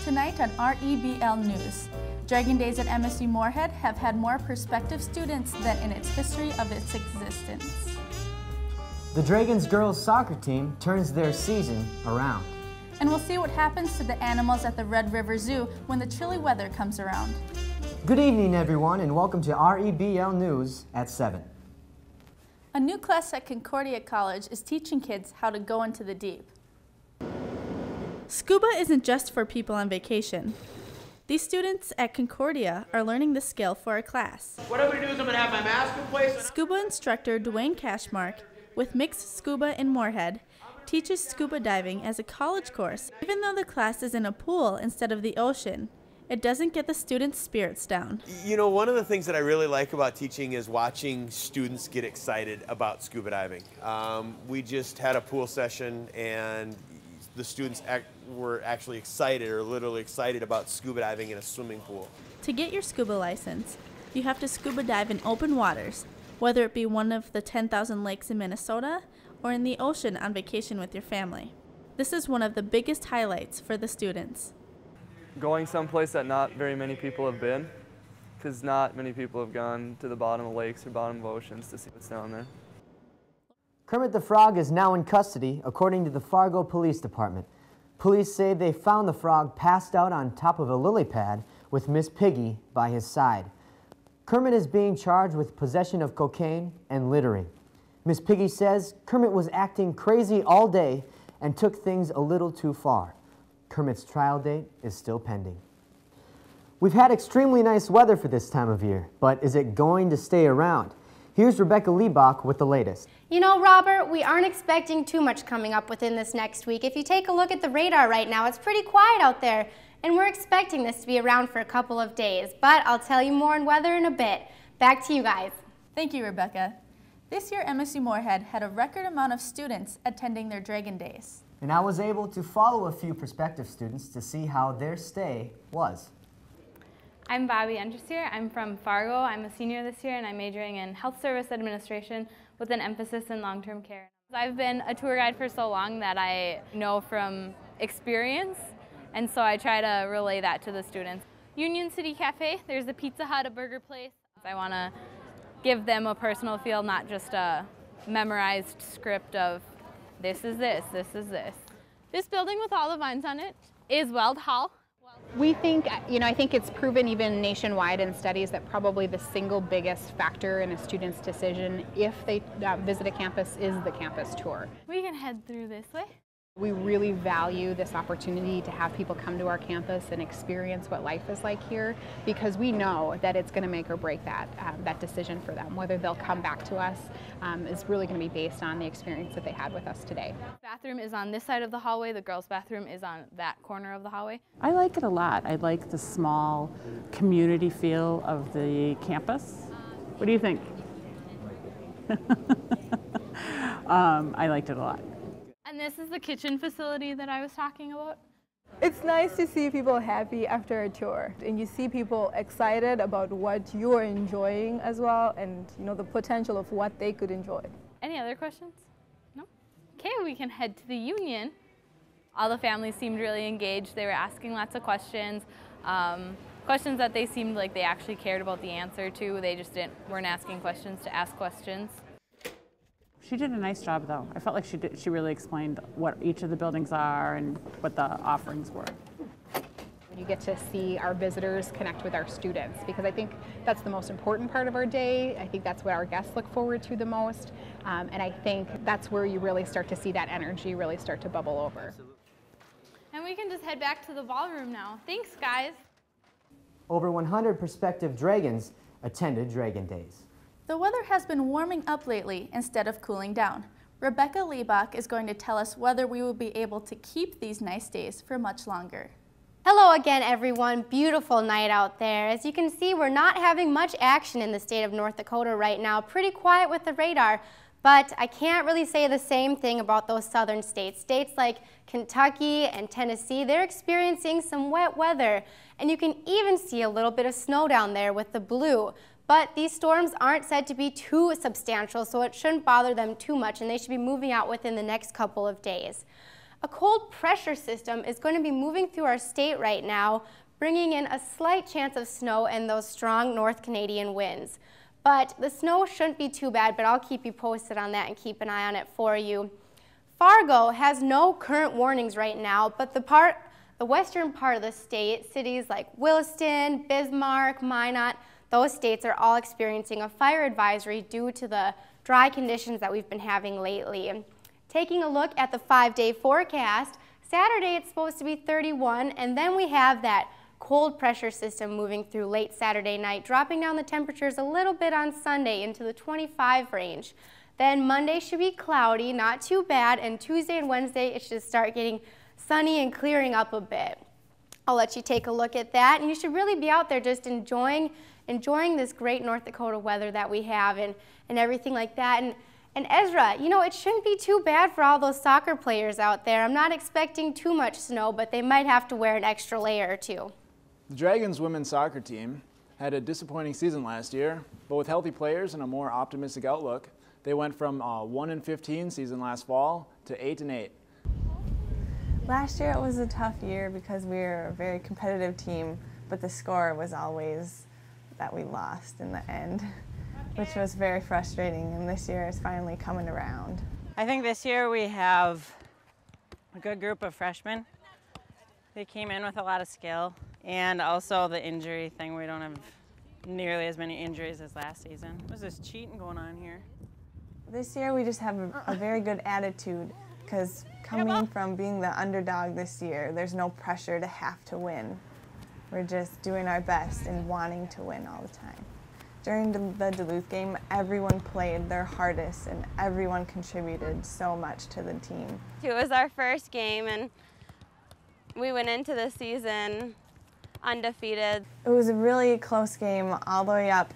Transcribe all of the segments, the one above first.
Tonight on REBL News, Dragon Days at MSU Moorhead have had more prospective students than in its history of its existence. The Dragons girls soccer team turns their season around. And we'll see what happens to the animals at the Red River Zoo when the chilly weather comes around. Good evening, everyone, and welcome to REBL News at 7. A new class at Concordia College is teaching kids how to go into the deep. Scuba isn't just for people on vacation. These students at Concordia are learning the skill for a class. What I'm going to do is I'm going to have my mask in place. Scuba instructor Dwayne Cashmark with Mixed Scuba in Moorhead teaches scuba diving as a college course. Even though the class is in a pool instead of the ocean, it doesn't get the students' spirits down. You know, one of the things that I really like about teaching is watching students get excited about scuba diving. We just had a pool session and the students were actually excited, or literally excited, about scuba diving in a swimming pool. To get your scuba license, you have to scuba dive in open waters, whether it be one of the 10,000 lakes in Minnesota or in the ocean on vacation with your family. This is one of the biggest highlights for the students. Going someplace that not very many people have been, because not many people have gone to the bottom of lakes or bottom of oceans to see what's down there. Kermit the Frog is now in custody, according to the Fargo Police Department. Police say they found the frog passed out on top of a lily pad with Miss Piggy by his side. Kermit is being charged with possession of cocaine and littering. Miss Piggy says Kermit was acting crazy all day and took things a little too far. Kermit's trial date is still pending. We've had extremely nice weather for this time of year, but is it going to stay around? Here's Rebecca Liebach with the latest. You know, Robert, we aren't expecting too much coming up within this next week. If you take a look at the radar right now, it's pretty quiet out there, and we're expecting this to be around for a couple of days. But I'll tell you more on weather in a bit. Back to you guys. Thank you, Rebecca. This year, MSU Moorhead had a record amount of students attending their Dragon Days. And I was able to follow a few prospective students to see how their stay was. I'm Bobby Entersteer. I'm from Fargo. I'm a senior this year, and I'm majoring in health service administration with an emphasis in long-term care. I've been a tour guide for so long that I know from experience, and so I try to relay that to the students. Union City Cafe, there's a Pizza Hut, a burger place. I want to give them a personal feel, not just a memorized script of this is this, this is this. This building with all the vines on it is Weld Hall. We think, I think it's proven even nationwide in studies that probably the single biggest factor in a student's decision if they visit a campus is the campus tour. We can head through this way. We really value this opportunity to have people come to our campus and experience what life is like here, because we know that it's going to make or break that decision for them. Whether they'll come back to us is really going to be based on the experience that they had with us today. The bathroom is on this side of the hallway. The girls' bathroom is on that corner of the hallway. I like it a lot. I like the small community feel of the campus. What do you think? I liked it a lot. And this is the kitchen facility that I was talking about. It's nice to see people happy after a tour, and you see people excited about what you're enjoying as well, and the potential of what they could enjoy. Any other questions? No? Okay, we can head to the Union. All the families seemed really engaged. They were asking lots of questions, questions that they seemed like they actually cared about the answer to. They just weren't asking questions to ask questions. She did a nice job, though. I felt like she really explained what each of the buildings are and what the offerings were. You get to see our visitors connect with our students, because I think that's the most important part of our day. I think that's what our guests look forward to the most, and I think that's where you really start to see that energy really start to bubble over. And we can just head back to the ballroom now. Thanks, guys. Over 100 prospective Dragons attended Dragon Days. The weather has been warming up lately instead of cooling down. Rebecca Liebach is going to tell us whether we will be able to keep these nice days for much longer. Hello again, everyone. Beautiful night out there. As you can see, we're not having much action in the state of North Dakota right now. Pretty quiet with the radar, but I can't really say the same thing about those southern states. States like Kentucky and Tennessee, they're experiencing some wet weather, and you can even see a little bit of snow down there with the blue. But these storms aren't said to be too substantial, so it shouldn't bother them too much, and they should be moving out within the next couple of days. A cold pressure system is going to be moving through our state right now, bringing in a slight chance of snow and those strong North Canadian winds. But the snow shouldn't be too bad, but I'll keep you posted on that and keep an eye on it for you. Fargo has no current warnings right now, but the western part of the state, cities like Williston, Bismarck, Minot, those states are all experiencing a fire advisory due to the dry conditions that we've been having lately. Taking a look at the 5-day forecast, Saturday it's supposed to be 31, and then we have that cold pressure system moving through late Saturday night, dropping down the temperatures a little bit on Sunday into the 25 range. Then Monday should be cloudy, not too bad, and Tuesday and Wednesday it should start getting sunny and clearing up a bit. I'll let you take a look at that, and you should really be out there just enjoying this great North Dakota weather that we have and everything like that. And Ezra, you know, it shouldn't be too bad for all those soccer players out there. I'm not expecting too much snow, but they might have to wear an extra layer or two. The Dragons women's soccer team had a disappointing season last year, but with healthy players and a more optimistic outlook, they went from a 1-15 season last fall to 8-8. Last year it was a tough year because we were a very competitive team, but the score was always that we lost in the end, which was very frustrating, and this year it's finally coming around. I think this year we have a good group of freshmen. They came in with a lot of skill, and also the injury thing, we don't have nearly as many injuries as last season. What's this cheating going on here? This year we just have a very good attitude because coming from being the underdog this year, there's no pressure to have to win. We're just doing our best and wanting to win all the time. During the Duluth game, everyone played their hardest and everyone contributed so much to the team. It was our first game and we went into the season undefeated. It was a really close game all the way up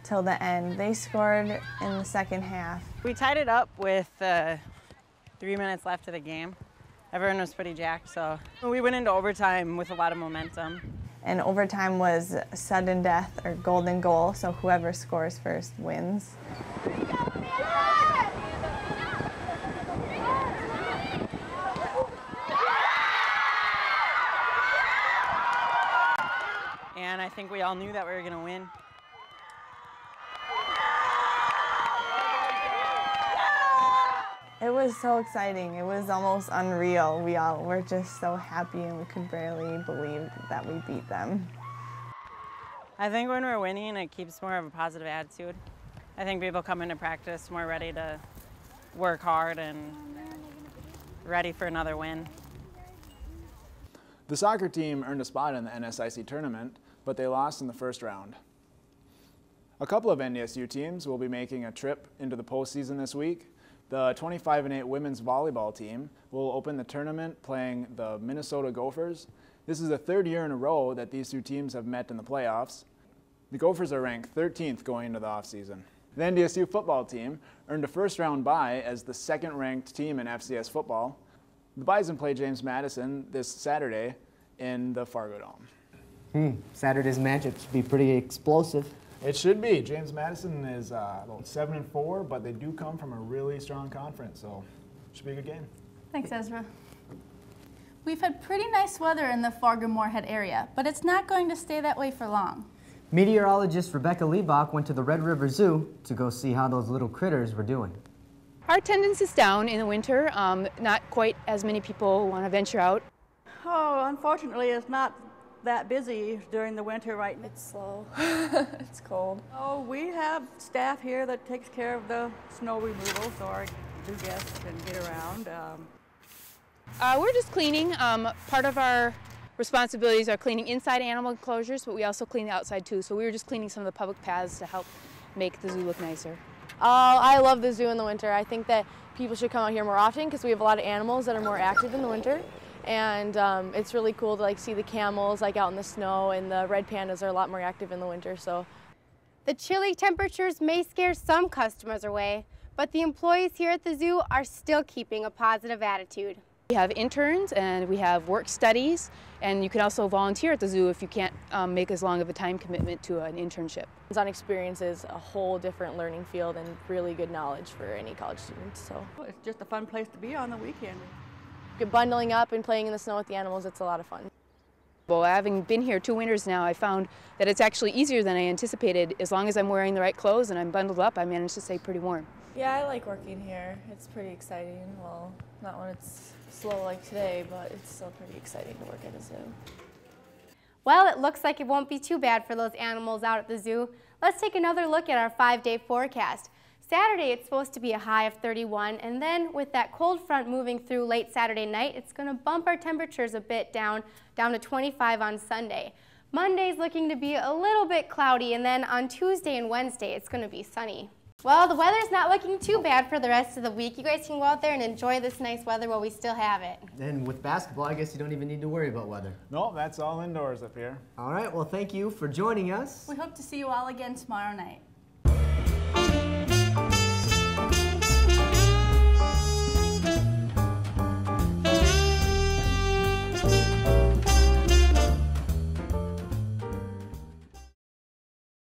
till the end. They scored in the second half. We tied it up with 3 minutes left of the game. Everyone was pretty jacked, so we went into overtime with a lot of momentum. And overtime was sudden death or golden goal, so whoever scores first wins. And I think we all knew that we were going to win. It was so exciting. It was almost unreal. We all were just so happy and we could barely believe that we beat them. I think when we're winning, it keeps more of a positive attitude. I think people come into practice more ready to work hard and ready for another win. The soccer team earned a spot in the NSIC tournament, but they lost in the first round. A couple of NDSU teams will be making a trip into the postseason this week. The 25-8 women's volleyball team will open the tournament playing the Minnesota Gophers. This is the third year in a row that these two teams have met in the playoffs. The Gophers are ranked 13th going into the offseason. The NDSU football team earned a first-round bye as the second-ranked team in FCS football. The Bison play James Madison this Saturday in the Fargo Dome. Saturday's matchup should be pretty explosive. It should be. James Madison is about 7-4, but they do come from a really strong conference, so it should be a good game. Thanks, Ezra. We've had pretty nice weather in the Fargo-Moorhead area, but it's not going to stay that way for long. Meteorologist Rebecca Liebach went to the Red River Zoo to go see how those little critters were doing. Our attendance is down in the winter. Not quite as many people want to venture out. Oh, unfortunately, it's not that busy during the winter right now. It's slow. It's cold. Oh, we have staff here that takes care of the snow removal, so our new guests can get around. We're just cleaning. Part of our responsibilities are cleaning inside animal enclosures, but we also clean the outside too. So we were just cleaning some of the public paths to help make the zoo look nicer. I love the zoo in the winter. I think that people should come out here more often because we have a lot of animals that are more active in the winter. And it's really cool to see the camels out in the snow, and the red pandas are a lot more active in the winter. So, the chilly temperatures may scare some customers away, but the employees here at the zoo are still keeping a positive attitude. We have interns and we have work studies, and you can also volunteer at the zoo if you can't make as long of a time commitment to an internship. Hands-on experience is a whole different learning field and really good knowledge for any college student. So it's just a fun place to be on the weekend. bundling up and playing in the snow with the animals, it's a lot of fun. Well, having been here 2 winters now, I found that it's actually easier than I anticipated. As long as I'm wearing the right clothes and I'm bundled up, I manage to stay pretty warm. Yeah, I like working here. It's pretty exciting. Well, not when it's slow like today, but it's still pretty exciting to work at a zoo. Well, it looks like it won't be too bad for those animals out at the zoo. Let's take another look at our 5-day forecast. Saturday, it's supposed to be a high of 31, and then with that cold front moving through late Saturday night, it's going to bump our temperatures a bit down to 25 on Sunday. Monday's looking to be a little bit cloudy, and then on Tuesday and Wednesday, it's going to be sunny. Well, the weather's not looking too bad for the rest of the week. You guys can go out there and enjoy this nice weather while we still have it. And with basketball, I guess you don't even need to worry about weather. No, that's all indoors up here. All right, well, thank you for joining us. We hope to see you all again tomorrow night.